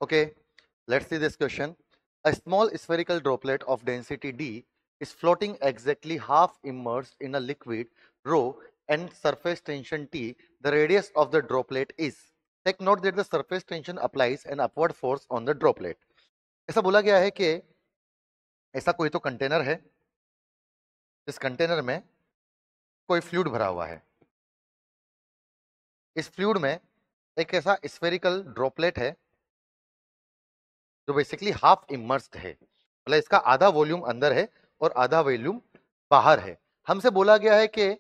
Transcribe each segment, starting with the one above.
Okay, let's see this question. A small spherical droplet of density D is floating exactly half immersed in a liquid rho and surface tension T. The radius of the droplet is. Take note that the surface tension applies an upward force on the droplet. ऐसा बोला गया है कि ऐसा कोई तो container है, इस कंटेनर में कोई फ्लूइड भरा हुआ है. इस फ्लूइड में एक ऐसा स्फेरिकल ड्रॉपलेट है जो बेसिकली हाफ इमर्स्ड है, मतलब इसका आधा वॉल्यूम अंदर है और आधा वॉल्यूम बाहर है. हमसे बोला गया है कि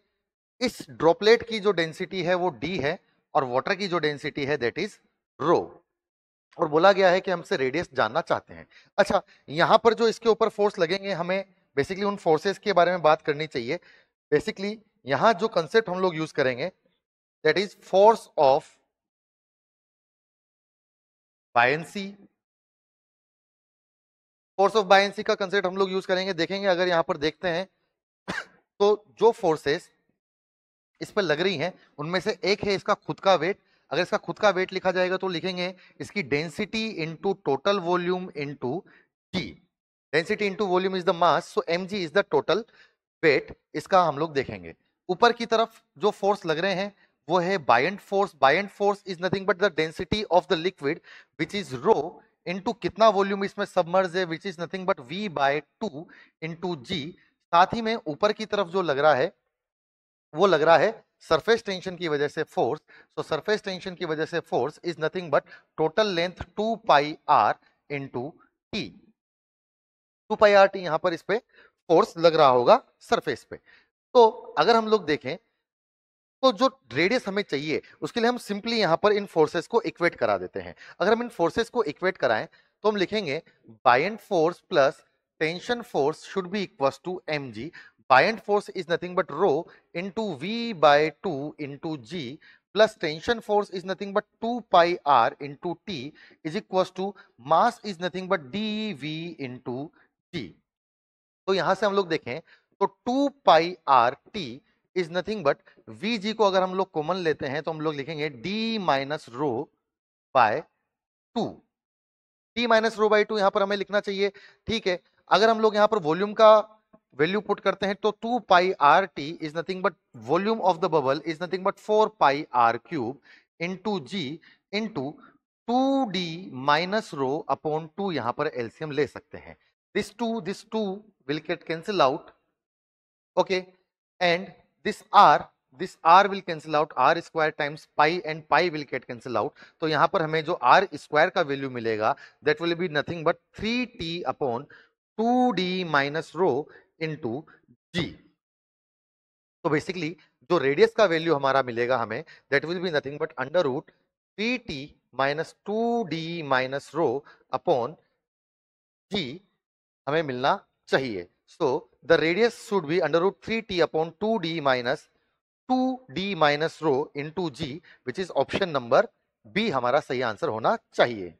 इस ड्रॉपलेट की जो डेंसिटी है वो डी है और वाटर की जो डेंसिटी है दैट इज रो, और बोला गया है कि हमसे रेडियस जानना चाहते हैं. अच्छा, यहां पर जो इसके ऊपर फोर्स लगेंगे हमें बेसिकली उन फोर्सेस के बारे में बात करनी चाहिए. बेसिकली यहां जो कंसेप्ट हम लोग यूज करेंगे that is force of buoyancy. Force of buoyancy का कंसेप्ट हम लोग यूज करेंगे. देखेंगे अगर यहां पर देखते हैं तो जो फोर्सेस इस पर लग रही हैं उनमें से एक है इसका खुद का वेट. अगर इसका खुद का वेट लिखा जाएगा तो लिखेंगे इसकी density into total volume into G. Density into volume is the mass, so mg is the total weight. इसका हम लोग देखेंगे. ऊपर की तरफ जो फोर्स लग रहे हैं वो है buoyant force. Buoyant force is nothing but the density of the liquid which is rho into कितना वॉल्यूम इसमें सबमर्ज है which is nothing but v/2 into g. साथ ही में ऊपर की तरफ जो लग रहा है वो लग रहा है सरफेस टेंशन की वजह से फोर्स. सो सरफेस टेंशन की वजह से force is nothing but total length 2 pi R into T. 2 pi R T यहां पर इस पे फोर्स लग रहा होगा सरफेस पे. तो अगर हम लोग देखें तो जो रेडियस हमें चाहिए उसके लिए हम सिंपली यहां पर इन फोर्सेस को इक्वेट करा देते हैं. अगर हम इन फोर्सेस को इक्वेट कराएं तो हम लिखेंगे buoyant force plus tension force should be equals to mg. Buoyant force is nothing but rho into v/2 into g plus tension force is nothing but 2 pi r into t is equals to mass is nothing but dv into g. तो यहां से हम लोग देखें तो 2 pi R T is nothing but V G को अगर हम लोग कॉमन लेते हैं तो हम लोग लिखेंगे D minus rho by 2. D minus rho by 2 यहां पर हमें लिखना चाहिए. ठीक है, अगर हम लोग यहां पर वॉल्यूम का वैल्यू पुट करते हैं तो 2 pi R T is nothing but volume of the bubble is nothing but 4 pi R cube into G into 2d minus rho upon 2. यहां पर एलसीएम ले सकते हैं. this 2 will get cancel out, okay, and this r will cancel out. r square times pi and pi will get cancel out. तो यहां पर हमें जो r square का वैल्यू मिलेगा that will be nothing but 3t upon 2d minus rho into g. तो basically जो radius का वैल्यू हमारा मिलेगा हमें that will be nothing but under root 3t minus 2d minus rho upon g हमें मिलना चाहिए. So the radius should be under root 3t upon 2d minus rho into G which is option number B हमारा सही answer होना चाहिए.